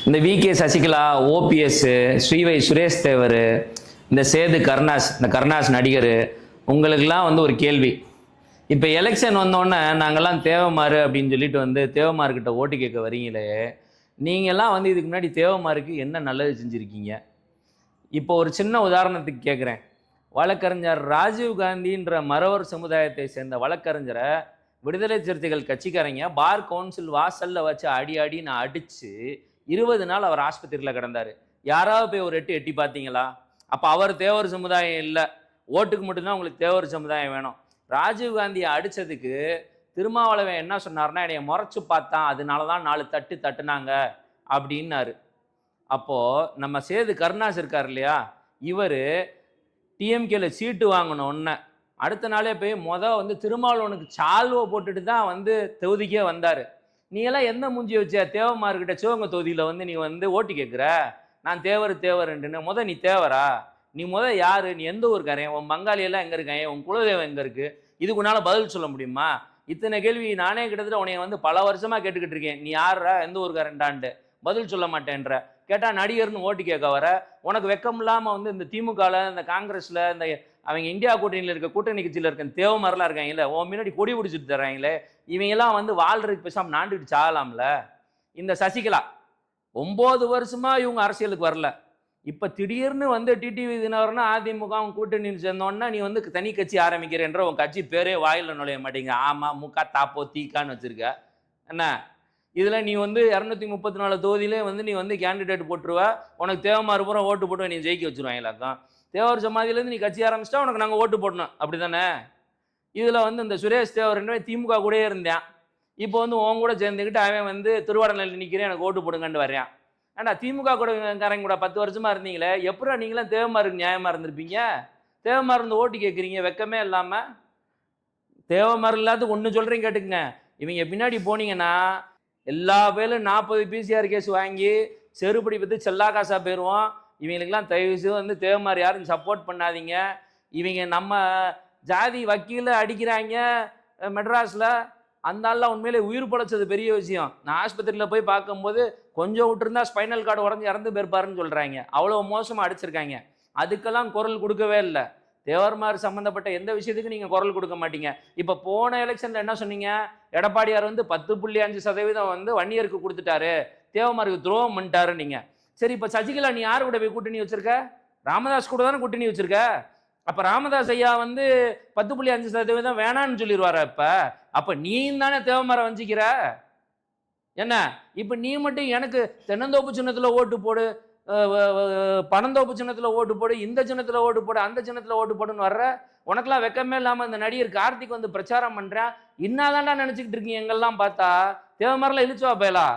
இந்த VK. Sasikala, OPS, ஸ்ரீவை Suresh தேவர், இந்த சேது கருணாஸ், இந்த கருணாஸ் நடிகர், உங்களுக்கெல்லாம் வந்து ஒரு கேள்வி. இப்போ எலெக்ஷன் வந்தோடனே நாங்கள்லாம் தேவமாறு அப்படின்னு சொல்லிட்டு வந்து தேவமார்கிட்ட ஓட்டு கேட்க வரீங்களே, நீங்கள்லாம் வந்து இதுக்கு முன்னாடி தேவமாருக்கு என்ன நல்லது செஞ்சுருக்கீங்க? இப்போ ஒரு சின்ன உதாரணத்துக்கு கேட்குறேன். வழக்கறிஞர் ராஜீவ் காந்தின்ற மறவர் சமுதாயத்தை சேர்ந்த வழக்கறிஞரை விடுதலை சிறுத்தைகள் கட்சிக்காரங்க பார் கவுன்சில் வாசலில் வச்சு அடின்னு அடித்து 20 நாள் அவர் ஆஸ்பத்திரியில் கிடந்தார். யாராவது போய் ஒரு எட்டி பார்த்தீங்களா? அப்போ அவர் தேவர் சமுதாயம் இல்லை, ஓட்டுக்கு மட்டும்தான் உங்களுக்கு தேவர் சமுதாயம் வேணும். ராஜீவ் காந்தியை அடித்ததுக்கு திருமாவளவன் என்ன சொன்னார்னா, என்னைய முறைச்சு பார்த்தான், அதனால தான் 4 தட்டு தட்டுனாங்க அப்படின்னாரு. அப்போது நம்ம சேது கருணாஸ் இருக்கார் இல்லையா, இவர் டிஎம்கேல சீட்டு வாங்கினோன்னே அடுத்த நாளே போய் வந்து திருமாவளவனுக்கு சால்வை போட்டுட்டு தான் வந்து தொகுதிக்கே வந்தார். நீ எல்லாம் எந்த மூஞ்சி வச்ச தேவமார்கிட்ட சிவகங்கை தொகுதியில் வந்து நீ வந்து ஓட்டு கேட்குற? நான் தேவருன்ட்டுன்னு நீ தேவரா? நீ யாரு? நீ எந்த ஊருக்காரன்? உன் பங்காளியெல்லாம் எங்கே இருக்காங்க? உன் குலதெய்வம் எங்கே இருக்குது? இதுக்கு உன்னால் பதில் சொல்ல முடியுமா? இத்தனை கேள்வி நானே கிட்டத்தட்ட உன்னை வந்து பல வருஷமாக கேட்டுக்கிட்டு இருக்கேன். நீ யாரா, எந்த ஊருக்காரன்டான்ட்டு பதில் சொல்ல மாட்டேன்ற. கேட்டால் நடிகர்னு ஓட்டு கேட்க வர. உனக்கு வெக்கம் இல்லாமல் வந்து இந்த திமுகவில், இந்த காங்கிரஸில், இந்த அவங்க இந்தியா கூட்டணியில் இருக்க கூட்டணி கட்சியில் இருக்க தேவமாரெலாம் இருக்காங்கல்ல, உன் முன்னாடி கொடி பிடிச்சிட்டு தர்றாங்களே, இவங்கெல்லாம் வந்து வாழ்றதுக்கு பேசாமல் நாண்டுக்கிட்டு சாகலாம்ல. இந்த சசிகலா 9 வருஷமாக இவங்க அரசியலுக்கு வரல. இப்போ திடீர்னு வந்து டிடிவி தினகரன் அதிமுக கூட்டணி சேர்ந்தோன்னா நீ வந்து தனி கட்சி ஆரம்பிக்கிறேன்ற உன் கட்சி பேரே வாயில் நுழைய மாட்டேங்க. ஆமாம், முக்கா தாப்போ தீக்கான்னு வச்சுருக்க. என்ன இதில் நீ வந்து 234 தொகுதியிலே வந்து நீ வந்து கேண்டிடேட் போட்டுருவ. உனக்கு தேவமாறு பூரா ஓட்டு போட்டு நீ ஜெயிக்க வச்சுருவாங்களாக்கும். தேவர் சமாதியிலேருந்து நீ கட்சி ஆரம்பிச்சிட்டா உனக்கு நாங்கள் ஓட்டு போடணும், அப்படி தானே? இதில் வந்து இந்த சுரேஷ் தேவர் திமுக கூடயே இருந்தேன். இப்போ வந்து உன் கூட சேர்ந்துக்கிட்டு அவன் வந்து திருவாரூரில் நிற்கிறேன், எனக்கு ஓட்டு போடுங்கன்னு வர்றான். ஏன்னா திமுக கூடக்காரங்க கூட 10 வருஷமாக இருந்தீங்களே, எப்படா நீங்களாம் தேவமாருக்கு நியாயமாக இருந்திருப்பீங்க? தேவமாறு இருந்து ஓட்டு கேட்குறீங்க வெக்கமே இல்லாமல். தேவமாறு இல்லாத ஒன்று சொல்கிறீங்க கேட்டுக்குங்க. இவங்க பின்னாடி போனீங்கன்னா எல்லா பேரும் 40 பிசிஆர் கேஸ் வாங்கி செருப்படி பற்றி செல்லா காசாக போயிடுவோம். இவங்களுக்கெல்லாம் தயவுசெய்து வந்து தேவமாறு யாரும் சப்போர்ட் பண்ணாதீங்க. இவங்க நம்ம ஜாதி வக்கீல அடிக்கிறாங்க மெட்ராஸில். அந்த ஆள்லாம் உண்மையிலே உயிர் பொழைச்சது பெரிய விஷயம். நான் ஆஸ்பத்திரியில் போய் பார்க்கும்போது கொஞ்சம் விட்டுருந்தா ஸ்பைனல் கார்டு உடஞ்சி இறந்து போயிருப்பாருன்னு சொல்கிறாங்க. அவ்வளோ மோசமாக அடிச்சிருக்காங்க. அதுக்கெல்லாம் குரல் கொடுக்கவே இல்லை. தேவர்மார் சம்மந்தப்பட்ட எந்த விஷயத்துக்கும் நீங்கள் குரல் கொடுக்க மாட்டீங்க. இப்போ போன எலெக்ஷனில் என்ன சொன்னீங்க? எடப்பாடியார் வந்து 10.5% வந்து வன்னியருக்கு கொடுத்துட்டாரு, தேவமாருக்கு துரோகம் பண்ணிட்டாரு நீங்கள். சரி, இப்போ சசிகலா நீ யார் கூட போய் கூட்டணி வச்சிருக்க? ராமதாஸ் கூட தானே கூட்டணி வச்சிருக்க. அப்போ ராமதாஸ் ஐயா வந்து 10.5% வேணான்னு சொல்லிடுவாரா? அப்போ நீ தானே தேவமாரை வஞ்சிக்கிற என்ன? இப்போ நீ மட்டும் எனக்கு தென்னந்தோப்பு சின்னத்தில் ஓட்டு போடு, பணந்தோப்பு சின்னத்தில் ஓட்டு போடு, இந்த சின்னத்தில் ஓட்டு போடு, அந்த சின்னத்தில் ஓட்டு போடுன்னு வர்ற. உனக்கெல்லாம் வெக்கமே இல்லாமல் இந்த நடிகர் கார்த்திக் வந்து பிரச்சாரம் பண்ணுறேன். இன்னாதான்டா நினச்சிக்கிட்டு இருக்கீங்க எங்கெல்லாம் பார்த்தா. தேவமாரில் இழுச்சுவா பயலா.